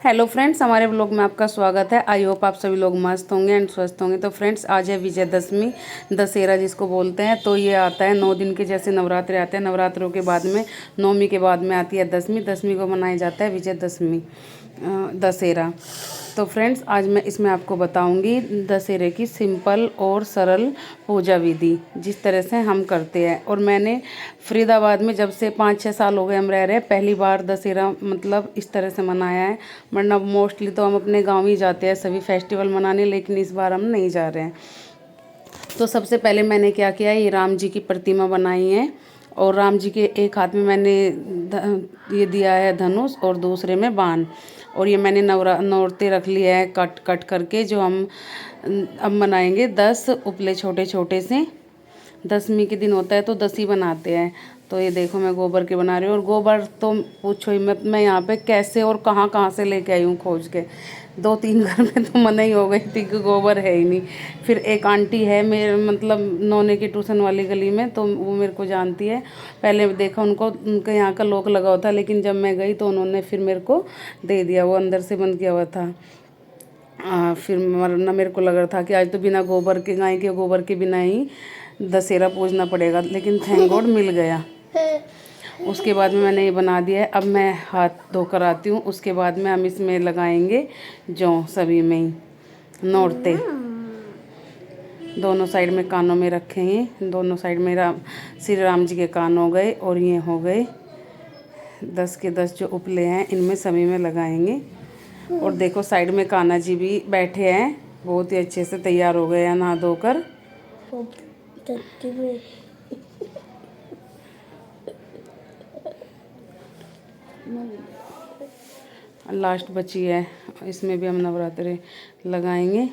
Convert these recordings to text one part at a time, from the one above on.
Hello friends, हमारे blog में आपका स्वागत है। आई होप आप सभी लोग मस्त होंगे एंड स्वस्थ होंगे। तो फ्रेंड्स, आज है विजयदशमी, दशहरा जिसको बोलते हैं। तो ये आता है 9 दिन के, जैसे नवरात्रे आते हैं, नवरात्रों के बाद में नौमी के बाद में आती है दशमी। दशमी को मनाया जाता है विजयदशमी, दशहरा। तो फ्रेंड्स, आज मैं इसमें आपको बताऊंगी दशहरे की सिंपल और सरल पूजा विधि, जिस तरह से हम करते हैं। और मैंने फरीदाबाद में जब से 5-6 साल हो गए हम रह रहे हैं, पहली बार दशहरा मतलब इस तरह से मनाया है। वरना मोस्टली तो हम अपने गांव ही जाते हैं सभी फेस्टिवल मनाने, लेकिन इस बार हम नहीं जा रहे हैं। तो सबसे पहले मैंने क्या किया, ये राम जी की प्रतिमा बनाई है। और राम जी के एक हाथ में मैंने ये दिया है धनुष और दूसरे में बाण। और ये मैंने नौरते रख लिया है कट कट करके, जो हम अब बनाएंगे 10 उपले छोटे छोटे से। दशमी के दिन होता है तो 10 ही बनाते हैं। तो ये देखो, मैं गोबर के बना रही हूँ। और गोबर तो पूछो ही मत, मैं यहाँ पे कैसे और कहाँ कहाँ से लेके आई हूँ खोज के। 2-3 घर में तो मना ही हो गई थी कि गोबर है ही नहीं। फिर एक आंटी है मेरे मतलब नौने की ट्यूशन वाली गली में, तो वो मेरे को जानती है। पहले देखा उनको, उनके यहाँ का लॉक लगा हुआ था, लेकिन जब मैं गई तो उन्होंने फिर मेरे को दे दिया। वो अंदर से बंद किया हुआ था। फिर वरना मेरे को लग रहा था कि आज तो बिना गोबर के, गाय के गोबर के बिना ही दशहरा पूजना पड़ेगा, लेकिन थैंक गॉड मिल गया। उसके बाद में मैंने ये बना दिया है। अब मैं हाथ धोकर आती हूँ। उसके बाद में हम इसमें लगाएंगे जौ, सभी में ही नौरते दोनों साइड में कानों में रखेंगे। दोनों साइड में श्री राम जी के कान हो गए, और ये हो गए 10 के 10 जो उपले हैं, इनमें सभी में लगाएंगे। और देखो, साइड में कान्हा जी भी बैठे हैं, बहुत ही अच्छे से तैयार हो गए हैं नहा धोकर। लास्ट बची है, इसमें भी हम नवरात्रे लगाएंगे।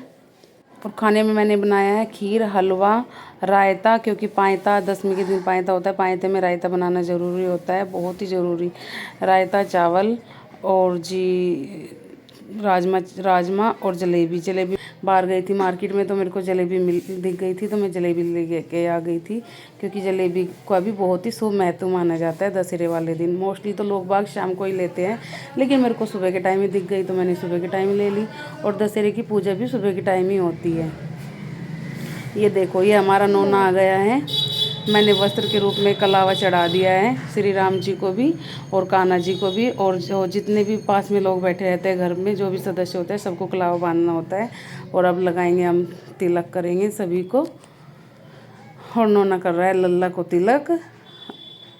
और खाने में मैंने बनाया है खीर, हलवा, रायता, क्योंकि पायता दशमी के दिन पायता होता है। पायते में रायता बनाना ज़रूरी होता है, बहुत ही ज़रूरी। रायता, चावल और जी राजमा और जलेबी। जलेबी बाहर गई थी मार्केट में, तो मेरे को जलेबी दिख गई थी, तो मैं जलेबी ले के आ गई थी। क्योंकि जलेबी का भी बहुत ही शुभ महत्व माना जाता है दशहरे वाले दिन। मोस्टली तो लोग बाग शाम को ही लेते हैं, लेकिन मेरे को सुबह के टाइम ही दिख गई, तो मैंने सुबह के टाइम ले ली। और दशहरे की पूजा भी सुबह के टाइम ही होती है। ये देखो, ये हमारा नोना आ गया है। मैंने वस्त्र के रूप में कलावा चढ़ा दिया है श्री राम जी को भी और कान्हा जी को भी। और जो जितने भी पास में लोग बैठे रहते हैं घर में, जो भी सदस्य होते हैं, सबको कलावा बांधना होता है। और अब लगाएंगे हम, तिलक करेंगे सभी को। और नोना कर रहा है लल्ला को तिलक।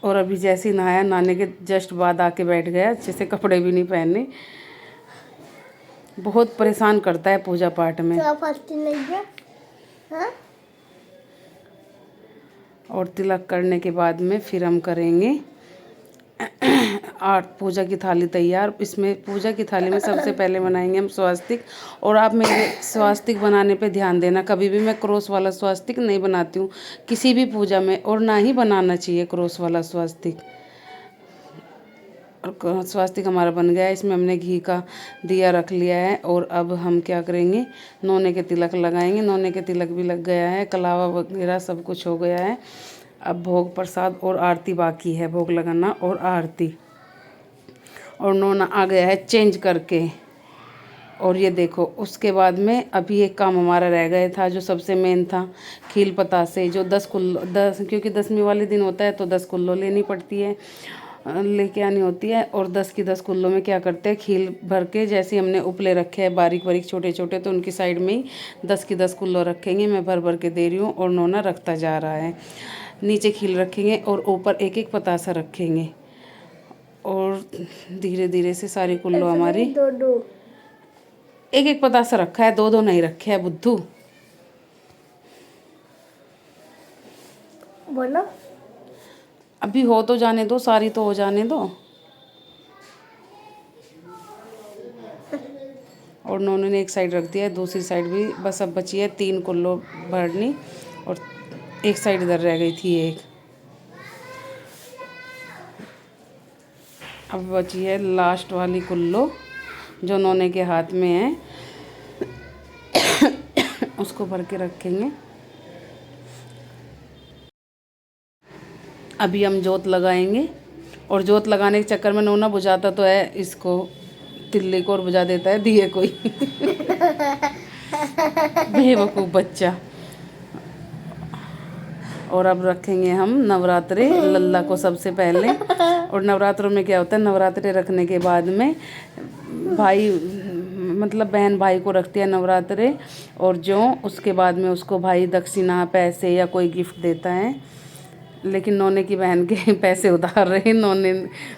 और अभी जैसे ही नहाया, नहाने के जस्ट बाद आके बैठ गया, अच्छे से कपड़े भी नहीं पहने। बहुत परेशान करता है पूजा पाठ में। और तिलक करने के बाद में फिर हम करेंगे पूजा की थाली तैयार। इसमें पूजा की थाली में सबसे पहले बनाएंगे हम स्वास्तिक। और आप मेरे स्वास्तिक बनाने पे ध्यान देना, कभी भी मैं क्रॉस वाला स्वास्तिक नहीं बनाती हूँ किसी भी पूजा में, और ना ही बनाना चाहिए क्रॉस वाला स्वास्तिक। और स्वास्तिक हमारा बन गया है। इसमें हमने घी का दिया रख लिया है। और अब हम क्या करेंगे, नौने के तिलक लगाएंगे। नौने के तिलक भी लग गया है, कलावा वगैरह सब कुछ हो गया है। अब भोग प्रसाद और आरती बाकी है, भोग लगाना और आरती। और नौना आ गया है चेंज करके। और ये देखो, उसके बाद में अभी एक काम हमारा रह गया था, जो सबसे मेन था, खील पतासे। जो 10 कुल्लो, 10 क्योंकि दशमी वाले दिन होता है, तो 10 कुल्लो लेनी पड़ती है, लेके आनी होती है। और 10 की 10 कुल्लों में क्या करते हैं, खील भर के, जैसे हमने उपले रखे हैं बारीक बारीक छोटे छोटे, तो उनकी साइड में ही 10 की 10 कुल्लो रखेंगे। मैं भर भर के दे रही हूँ और नौना रखता जा रहा है। नीचे खील रखेंगे और ऊपर एक एक पतासा रखेंगे। और धीरे धीरे से सारी कुल्लो हमारी, एक एक पतासा रखा है, 2-2 नहीं रखे है बुद्धू। बोलो, अभी हो तो जाने दो, सारी तो हो जाने दो। और नौने ने एक साइड रख दिया है, दूसरी साइड भी बस अब बची है 3 कुल्लो भरनी। और एक साइड इधर रह गई थी एक। अब बची है लास्ट वाली कुल्लो, जो नौने के हाथ में है, उसको भर के रखेंगे। अभी हम जोत लगाएंगे। और जोत लगाने के चक्कर में नोना बुझाता तो है इसको, तिल्ली को और बुझा देता है दिए कोई। बेवकूफ़ बच्चा। और अब रखेंगे हम नवरात्रे लल्ला को सबसे पहले। और नवरात्रों में क्या होता है, नवरात्रे रखने के बाद में भाई मतलब बहन भाई को रखती है नवरात्रे, और जो उसके बाद में उसको भाई दक्षिणा पैसे या कोई गिफ्ट देता है। लेकिन नोने की बहन के पैसे उधार रहे, नोने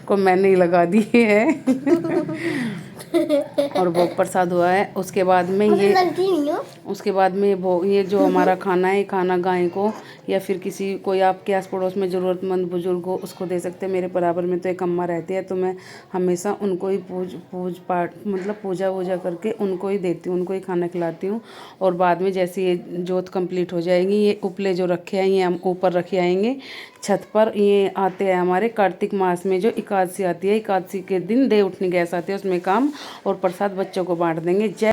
को मैंने ही लगा दिए हैं। और भोग प्रसाद हुआ है। उसके बाद में उसके बाद में भोग, ये जो हमारा खाना है, खाना गाय को या फिर किसी कोई आपके आस पड़ोस में ज़रूरतमंद बुजुर्ग हो उसको दे सकते हैं। मेरे बराबर में तो एक अम्मा रहती है, तो मैं हमेशा उनको ही पूज पाठ मतलब पूजा वूजा करके उनको ही देती हूँ, उनको ही खाना खिलाती हूँ। और बाद में जैसे ये जोत कंप्लीट हो जाएगी, ये उपले जो रखे हैं ये हम ऊपर रखे आएंगे छत पर। ये आते हैं हमारे कार्तिक मास में जो एकादशी आती है, एकादशी के दिन देव उठनी गैस आती है, उसमें काम और प्रसाद बच्चों को बांट देंगे। जय